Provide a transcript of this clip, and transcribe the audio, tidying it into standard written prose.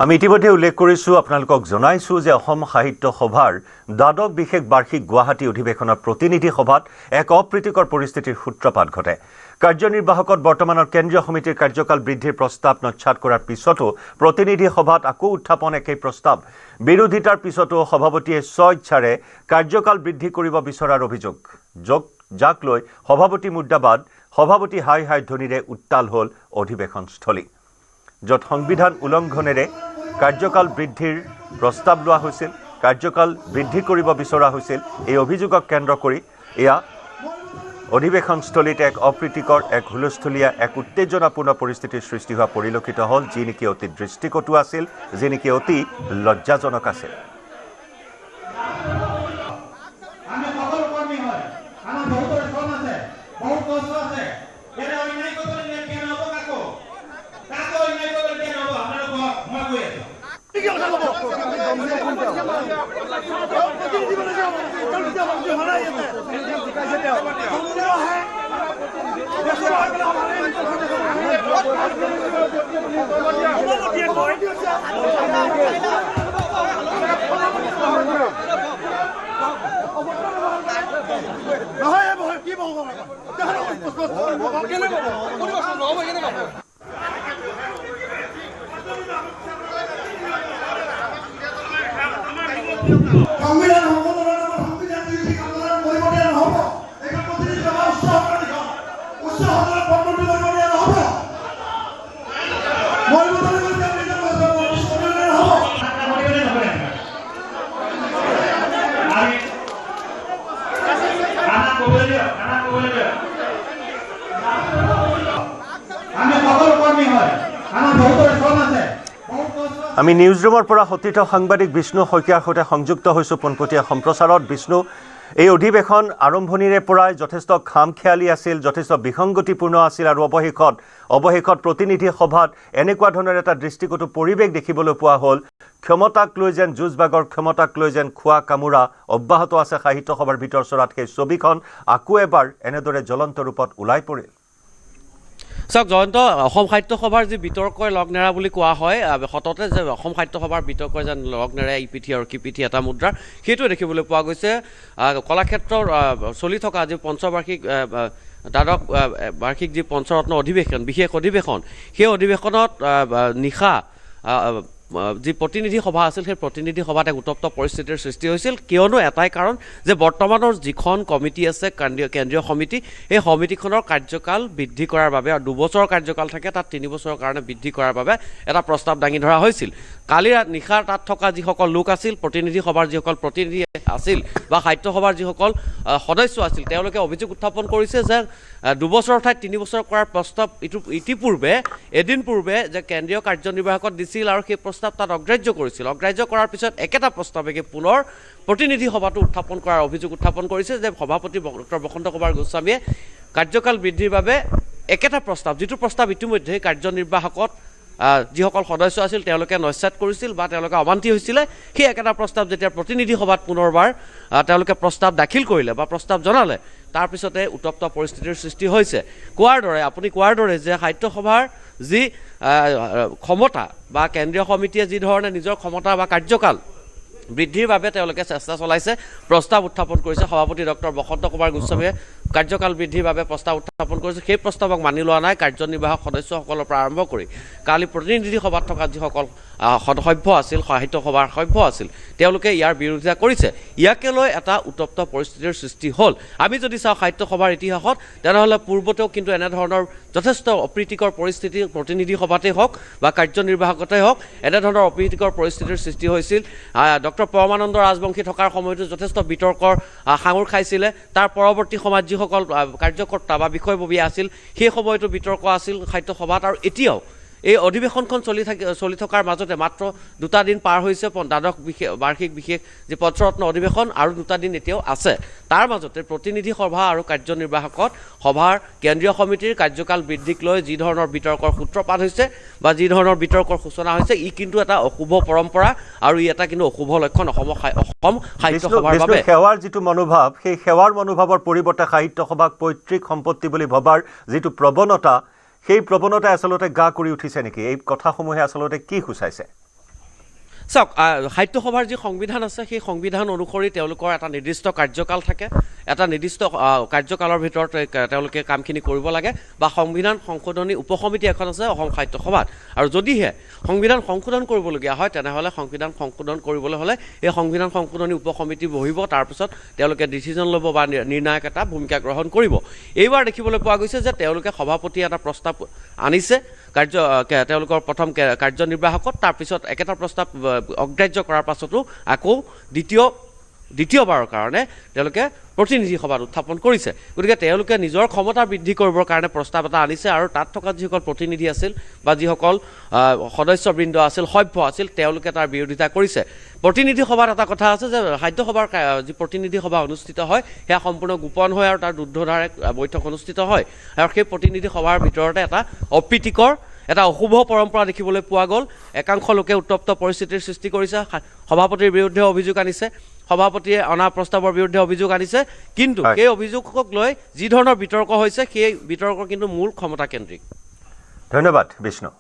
আমি ইতিমধ্যে উল্লেখ কৰিছো আপোনালোকক জনাইছো যে অসম সাহিত্য সভাৰ দ্বাদশ বিশেষ বাৰ্ষিক গুৱাহাটী অধিৱেশনৰ প্ৰতিনিধি সভাত এক অপ্ৰীতিকৰ পৰিস্থিতিৰ সূত্ৰপাত ঘটে। কাৰ্যনিৰ্বাহকত বৰ্তমানৰ কেন্দ্ৰীয় সমিতিৰ কাৰ্যকাল বৃদ্ধিৰ প্ৰস্তাৱ নচ্ছাত কৰাৰ পিছতো প্ৰতিনিধি সভাত আকৌ উত্থাপন একেই প্ৰস্তাৱ। বিৰোধিতাৰ পিছতো সভাপতিয়ে স্বইচ্ছাৰে কাৰ্যকাল বৃদ্ধি কৰিব বিচৰাৰ অভিযোগ। যাক লৈ সভাপতি মুৰ্দাবাদ, সভাপতি হাই হাই ধ্বনিৰে উত্তাল হ'ল অধিৱেশনস্থলী, য'ত সংবিধান উলংঘনেৰে কাৰ্যকাল বৃদ্ধিৰ প্ৰস্তাৱ লোৱা হৈছিল, কাৰ্যকাল বৃদ্ধি কৰিব বিচৰা হৈছিল। এই অভিযোগক কেন্দ্ৰ কৰি এয়া অধিৱেশনস্থলীত এক অপ্ৰীতিকৰ, এক হুলস্থলীয়া, এক উত্তেজনাপূৰ্ণ পৰিস্থিতিৰ সৃষ্টি হোৱা পৰিলক্ষিত হ'ল, যি নেকি অতি দৃষ্টিকটু আছিল, যি নেকি অতি লজ্জাজনক আছিল। আমি নিউজ ৰুমৰ পৰা সতীৰ্থ সাংবাদিক বিষ্ণু শইকীয়াৰ সৈতে সংযুক্ত হৈছোঁ পোনপটীয়া সম্প্ৰচাৰত। বিষ্ণু, এই অধিৱেশন আৰম্ভণিৰে পৰাই যথেষ্ট খামখেয়ালি আছিল, যথেষ্ট বিসংগতিপূৰ্ণ আছিল, আৰু অৱশেষত প্ৰতিনিধি সভাত এনেকুৱা ধৰণৰ এটা দৃষ্টিকটু পৰিৱেশ দেখিবলৈ পোৱা হ'ল। ক্ষমতাক লৈ যেন যুঁজবাগৰ, ক্ষমতাক লৈ যেন খোৱা কামোৰা অব্যাহত আছে সাহিত্য সভাৰ ভিতৰ চৰাত, সেই ছবিখন আকৌ এবাৰ এনেদৰে জ্বলন্ত ৰূপত ওলাই পৰিল। চাওক জয়ন্ত, অসম সাহিত্য সভাৰ যি বিতৰ্কই লগ নেৰা বুলি কোৱা হয়, সততে যে অসম সাহিত্য সভাৰ বিতৰ্কই যেন লগ নেৰে ইপিঠি আৰু কিপিঠি এটা মুদ্ৰাৰ, সেইটোৱে দেখিবলৈ পোৱা গৈছে। কলাক্ষেত্ৰৰ চলি থকা যি পঞ্চবাৰ্ষিক দ্বাদশ বাৰ্ষিক যি পঞ্চৰত্ন অধিৱেশন, বিশেষ অধিৱেশন, সেই অধিৱেশনত নিশা যি প্ৰতিনিধি সভা আছিল, সেই প্ৰতিনিধি সভাত এক উত্তপ্ত পৰিস্থিতিৰ সৃষ্টি হৈছিল। কিয়নো এটাই কাৰণ যে বৰ্তমানৰ যিখন কমিটি আছে, কেন্দ্ৰীয় সমিতি, সেই সমিতিখনৰ কাৰ্যকাল বৃদ্ধি কৰাৰ বাবে, আৰু 2 বছৰৰ কাৰ্যকাল থাকে, তাত 3 বছৰৰ কাৰণে বৃদ্ধি কৰাৰ বাবে এটা প্ৰস্তাৱ দাঙি ধৰা হৈছিল। কালি নিশাৰ তাত থকা যিসকল লোক আছিল, প্ৰতিনিধি সভাৰ যিসকল প্ৰতিনিধি আছিল বা সাহিত্য সভাৰ যিসকল সদস্য আছিল, তেওঁলোকে অভিযোগ উত্থাপন কৰিছে যে 2 বছৰৰ ঠাইত 3 বছৰ কৰাৰ প্ৰস্তাৱ ইতিপূৰ্বে এদিন পূৰ্বে যে কেন্দ্ৰীয় কাৰ্যনিৰ্বাহকত দিছিল আৰু সেই প্ৰস্তাৱ তাত অগ্ৰাহ্য কৰিছিল। অগ্ৰাহ্য কৰাৰ পিছত একেটা প্ৰস্তাৱকে পুনৰ প্ৰতিনিধি সভাটো উত্থাপন কৰাৰ অভিযোগ উত্থাপন কৰিছে যে সভাপতি ডক্টৰ বসন্ত কুমাৰ গোস্বামীয়ে কাৰ্যকাল বৃদ্ধিৰ বাবে একেটা প্ৰস্তাৱ, যিটো প্ৰস্তাৱ ইতিমধ্যে কাৰ্যনিৰ্বাহকত যিসকল সদস্য আছিল তেওঁলোকে নস্যাৎ কৰিছিল বা তেওঁলোকে অমান্তি হৈছিলে, সেই একেটা প্ৰস্তাৱ যেতিয়া প্ৰতিনিধি সভাত পুনৰবাৰ তেওঁলোকে প্ৰস্তাৱ দাখিল কৰিলে বা প্ৰস্তাৱ জনালে, তাৰপিছতে উত্তপ্ত পৰিস্থিতিৰ সৃষ্টি হৈছে। আপুনি কোৱাৰ দৰে যে সাহিত্য সভাৰ যি ক্ষমতা বা কেন্দ্ৰীয় সমিতিয়ে যি ধৰণে নিজৰ ক্ষমতা বা কাৰ্যকাল বৃদ্ধিৰ বাবে তেওঁলোকে চেষ্টা চলাইছে, প্ৰস্তাৱ উত্থাপন কৰিছে, সভাপতি ডক্টৰ বসন্ত কুমাৰ গোস্বামীয়ে কাৰ্যকাল বৃদ্ধিৰ বাবে প্ৰস্তাৱ উত্থাপন কৰিছে, সেই প্ৰস্তাৱক মানি লোৱা নাই কাৰ্যনিৰ্বাহক সদস্যসকলৰ পৰা আৰম্ভ কৰি কালি প্ৰতিনিধি সভাত থকা যিসকল সভ্য আছিল, সাহিত্য সভাৰ সভ্য আছিল, তেওঁলোকে ইয়াৰ বিৰোধিতা কৰিছে। ইয়াকে লৈ এটা উত্তপ্ত পৰিস্থিতিৰ সৃষ্টি হ'ল। আমি যদি চাওঁ সাহিত্য সভাৰ ইতিহাসত, তেনেহ'লে পূৰ্বতেও কিন্তু এনেধৰণৰ যথেষ্ট অপ্ৰীতিকৰ পৰিস্থিতি প্ৰতিনিধি সভাতেই হওক বা কাৰ্যনিৰ্বাহকতেই হওক, এনেধৰণৰ অপ্ৰীতিকৰ পৰিস্থিতিৰ সৃষ্টি হৈছিল। ডক্টৰ পৰমানন্দ ৰাজবংশী থকাৰ সময়তো যথেষ্ট বিতৰ্কৰ সাঙুৰ খাইছিলে। তাৰ পৰৱৰ্তী সময়ত যিসকল কাৰ্যকৰ্তা বা বিষয়ববীয়া আছিল, সেই সময়তো বিতৰ্ক আছিল সাহিত্য সভাত। আৰু এতিয়াও এই অধিৱেশনখন চলি থকাৰ মাজতে মাত্ৰ 2টা দিন পাৰ হৈছে, দ্বাদশ বাৰ্ষিক বিশেষ যি পঞ্চৰত্ন অধিৱেশন, আৰু 2টা দিন এতিয়াও আছে। তাৰ মাজতে প্ৰতিনিধি সভা আৰু কাৰ্যনিৰ্বাহকত সভাৰ কেন্দ্ৰীয় সমিতিৰ কাৰ্যকাল বৃদ্ধিক লৈ যি ধৰণৰ বিতৰ্কৰ সূত্ৰপাত হৈছে বা যি ধৰণৰ বিতৰ্কৰ সূচনা হৈছে, ই কিন্তু এটা অশুভ পৰম্পৰা আৰু ই এটা কিন্তু অশুভ লক্ষণ অসম সাহিত্য সভাৰ বাবে। সেৱাৰ যিটো মনোভাৱ, সেই সেৱাৰ মনোভাৱৰ পৰিৱৰ্তে সাহিত্য সভাক পৈতৃক সম্পত্তি বুলি ভবাৰ যিটো প্ৰৱণতা, সেই প্ৰৱণতাই আচলতে গা কৰি উঠিছে নেকি? এই কথাসমূহে আচলতে কি সূচাইছে? চাওক সাহিত্য সভাৰ যি সংবিধান আছে সেই সংবিধান অনুসৰি তেওঁলোকৰ এটা নিৰ্দিষ্ট কাৰ্যকাল থাকে এটা নিৰ্দিষ্ট কাৰ্যকালৰ ভিতৰত তেওঁলোকে কামখিনি কৰিব লাগে বা সংবিধান সংশোধনী উপসমিতি এখন আছে অসম সাহিত্য সভাত আৰু যদিহে সংবিধান সংশোধন কৰিবলগীয়া হয় তেনেহ'লে সংবিধান সংশোধন কৰিবলৈ হ'লে এই সংবিধান সংশোধনী উপসমিতি বহিব তাৰপিছত তেওঁলোকে ডিচিজন ল'ব বা নিৰ্ণায়ক এটা ভূমিকা গ্ৰহণ কৰিব এইবাৰ দেখিবলৈ পোৱা গৈছে যে তেওঁলোকে সভাপতিয়ে এটা প্ৰস্তাৱ আনিছে তেওঁলোকৰ প্ৰথম কাৰ্যনিৰ্বাহকত তাৰপিছত একেটা প্ৰস্তাৱ অগ্ৰাহ্য কৰাৰ পাছতো আকৌ দ্বিতীয়বাৰৰ কাৰণে তেওঁলোকে প্ৰতিনিধি সভাত উত্থাপন কৰিছে গতিকে তেওঁলোকে নিজৰ ক্ষমতা বৃদ্ধি কৰিবৰ কাৰণে প্ৰস্তাৱ এটা আনিছে আৰু তাত থকা যিসকল প্ৰতিনিধি আছিল বা যিসকল সদস্যবৃন্দ আছিল সভ্য আছিল তেওঁলোকে তাৰ বিৰোধিতা কৰিছে প্ৰতিনিধি সভাত এটা কথা আছে যে সাহিত্য সভাৰ যি প্ৰতিনিধি সভা অনুষ্ঠিত হয় সেয়া সম্পূৰ্ণ গোপন হয় আৰু তাৰ দুৰ্ধধাৰে বৈঠক অনুষ্ঠিত হয় আৰু সেই প্ৰতিনিধি সভাৰ ভিতৰতে এটা অপ্ৰীতিকৰ এটা অশুভ পৰম্পৰা দেখিবলৈ পোৱা গ'ল একাংশ লোকে উত্তপ্ত পৰিস্থিতিৰ সৃষ্টি কৰিছে সভাপতিৰ বিৰুদ্ধে অভিযোগ আনিছে সভাপতিয়ে অনা প্ৰস্তাৱৰ বিৰুদ্ধে অভিযোগ আনিছে কিন্তু সেই অভিযোগক লৈ যি ধৰণৰ বিতৰ্ক হৈছে সেই বিতৰ্কৰ কিন্তু মূল ক্ষমতাকেন্দ্ৰিক ধন্যবাদ বিষ্ণু